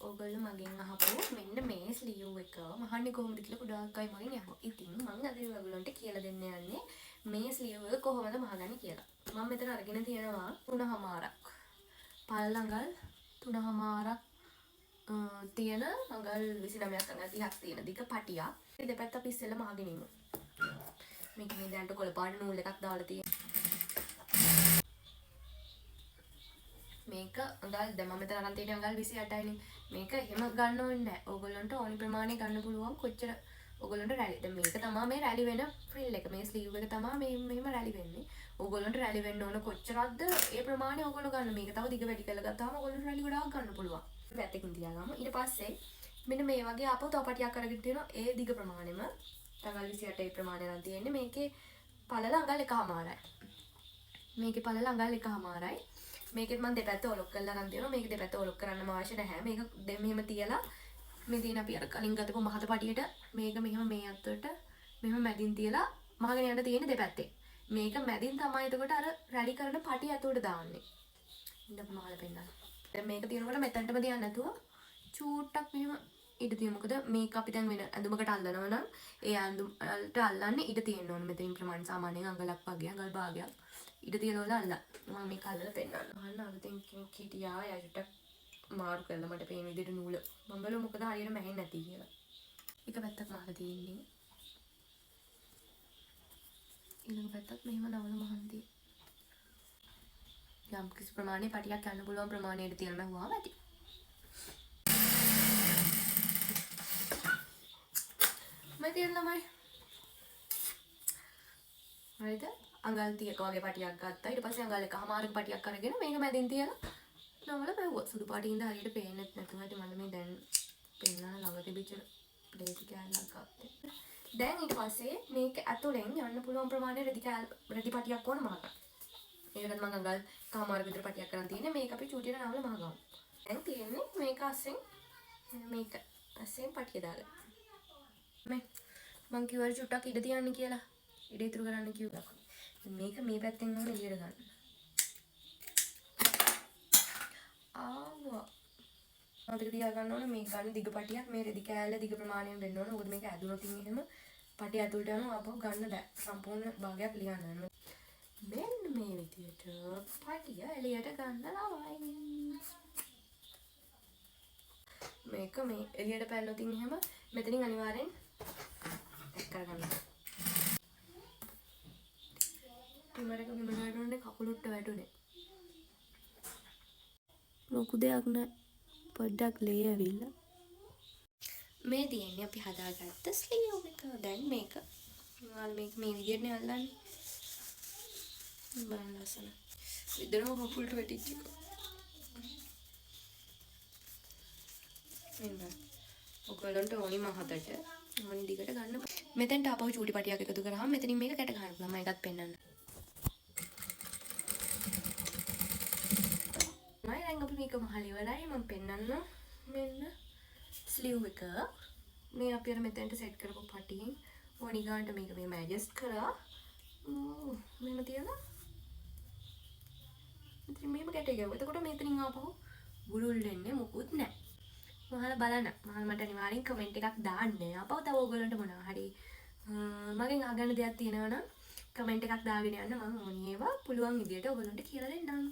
ඕගොල්ලෝ මගෙන් අහපු මෙන්න මේ ස්ලීව් එක මහන්නේ කොහොමද කියලා ගොඩාක් අය මගෙන් අහනවා. ඉතින් මම අද ඔයගොල්ලන්ට කියලා දෙන්න යන්නේ මේ ස්ලීව් එක කොහොමද මහගන්නේ කියලා. මම මෙතන අරගෙන තියෙනවා 3මාරක්. පළ අඟල් 3මාරක් තියෙන අඟල් 29ක් අඟල් 30ක් තියෙන දිග පටියක්. මේ දෙපැත්ත අපි ඉස්සෙල්ලා මහගෙන ඉමු. මේක මේ දැන්ට කොළ පාට නූල් එකක් දාලා තියෙනවා. මේක අඟල් දැන් මම මෙතන අරන් තියෙන අඟල් 28යිනේ. මේක එහෙම ගන්න ඕනේ නැහැ. ඕගොල්ලන්ට ඕනි ප්‍රමාණය ගන්න පුළුවන් කොච්චර ඕගොල්ලන්ට රැලි. දැන් මේක තමයි මේ රැලි වෙන ෆ්‍රිල් එක. මේ ස්ලීව් එක තමයි මේ මෙහෙම රැලි වෙන්නේ. ඕගොල්ලන්ට රැලි වෙන්න ඕන කොච්චරක්ද ඒ ප්‍රමාණය ඕගොල්ලෝ ගන්න. මේක තව දිග වැඩි කරලා ගත්තාම ඕගොල්ලන්ට රැලි ගොඩාක් ගන්න පුළුවන්. පැත්තකින් තියාගමු. ඊට පස්සේ මෙන්න මේ වගේ ආපහු තව පටියක් අරගෙන තියෙනවා. ඒ දිග ප්‍රමාණයම අඟල් 28 ඒ ප්‍රමාණය නම් තියෙන්නේ. මේකේ පළල අඟල් 1මාරයි. මේකේ පළල අඟල් 1මාරයි. මේකෙත් මම දෙපැත්ත ඔලොක් කරලා ගන්න තියෙනවා. මේක දෙපැත්ත ඔලොක් කරන්නම අවශ්‍ය නැහැ. මේක මෙහෙම තියලා මේ තියෙන අපි අර කලින් ගතපු මහත පටියට මේක මෙහෙම මේ අතට මෙහෙම මැදින් තියලා මහගෙන යන්න තියෙන දෙපැත්තේ. මේක මැදින් තමයි එතකොට අර රැලි කරන පටිය ඇතුළට දාන්නේ. ඉන්න මහල පෙන්නන්න. දැන් මේක තියෙනකොට මෙතනටම තියන්න නැතුව චූට්ටක් මෙහෙම ඉඩ තියෙන. මොකද මේක අපි දැන් වෙන ඇඳුමකට අල්ලනවා නම් ඒ ඇඳුමට අල්ලන්නේ ඉඩ තියෙන්න ඕනේ. මෙතනින් ප්‍රමාණ සාමාන්‍යයෙන් අඟලක් වගේ අඟල් භාගයක් ඉඩ තියලා අල්ලන්න. මම මේක අල්ලලා පෙන්නන්න. අහන්න අලුතෙන් කිටියා යටට මාරු කරලා මට පේන විදිහට නූල මම බලමු මොකද හරියට මැහෙන්නේ නැති කියලා. එක පැත්තක් මහලා තියෙන්නේ. ඊළඟ පැත්තත් මෙහෙම නවල මහන් තියෙන්නේ. යම් කිසි ප්‍රමාණයක පටියක් ගන්න පුළුවන් ප්‍රමාණයට තියලා මහුවාම ඇති. මම තියන්න ළමයි. හරිද? අඟල් 30ක වගේ පටියක් ගත්තා. ඊට පස්සේ අඟල් 1මාරක පටියක් අරගෙන මේක මැදින් තියලා නවල බැවුවා. සුදු පාටින් ඉඳ හරියට පේන්නේ නැතුව ඇති මම මේ දැන් පෙන්නන ළඟ තිබිච්ච ප්ලේට් කෑල්ලක් ගත්තා. දැන් ඊට පස්සේ මේක ඇතුලෙන් යන්න පුළුවන් ප්‍රමාණය රෙදි පටියක් ඕන මහගන්න. ඒකට මම අඟල් කමාරක විතර පටියක් කරන් තියෙන්නේ. මේක අපි චූටියට නවල මහගමු. දැන් තියෙන්නේ මේක අස්සෙන් පටිය දාලා. මම කිව්වා චුට්ටක් ඉඩ තියන්න කියලා. ඉඩ ඉතුරු කරන්න කිව්වා. මේක මේ පැත්තෙන් ඕන එළියට ගන්න. ආවා. මතක තියාගන්න ඕනේ මේ ගන්න දිග පටියක් මේ රෙදි කෑල්ල දිග ප්‍රමාණයෙන් වෙන්න ඕනේ. මොකද මේක ඇදුනොත් එහෙම පටිය ඇතුළට යනවා ආපහු ගන්න බෑ. සම්පූර්ණ භාගයක් ලියන්න ඕනේ. මෙන්න මේ විදියට පටිය එළියට ගන්න ළමයි. මේක මේ එළියට පැනනොත් එහෙම මෙතනින් අනිවාර්යෙන් එක් කරගන්න. ඉමරක විමනාඩෝනේ කකුලුට්ට වැටුනේ. ලොකු දෙයක් නෑ. පොඩ්ඩක් ලේ ඇවිල්ලා. මේ තියෙන්නේ අපි හදාගත්ත ස්ලීව් එක. දැන් මේක මේ විදිහටනේ අල්ලන්නේ. බලන්න ලස්සන. විතරම කකුලට වැටිච්ච එක. මෙන්න. ඔයගොල්ලන්ට ඕනි මහතට ඕනි දිගට ගන්න. මෙතෙන්ට ආපහු චූටි පටියක් එකතු කරාම මෙතනින් මේක කැට ගන්න පුළුවන්. මම ඒකත් පෙන්නන්න. මේක මහල ඉවරයි. මම පෙන්නන්න මෙන්න ස්ලීව් එක මේ අපි අර මෙතෙන්ට සෙට් කරපු පටියෙන් ඕනි ගානට මේක මෙහෙම ඇඩ්ජස්ට් කරා මෙහෙම තියලා ඉතින් මෙහෙම ගැටේ ගාව. එතකොට මෙතනින් ආපහු බුරුල් වෙන්නේ මොකුත් නැහැ. මහල බලන්න. මහල මට අනිවාර්යෙන් කමෙන්ට් එකක් දාන්න. ආපහු තව ඔයගොල්ලන්ට මොනවා හරි මගෙන් අහගන්න දෙයක් තියෙනවා නම් කමෙන්ට් එකක් දාගෙන යන්න. මම ඕනි ඒවා පුළුවන් විදියට ඔයගොල්ලන්ට කියලා දෙන්නම්.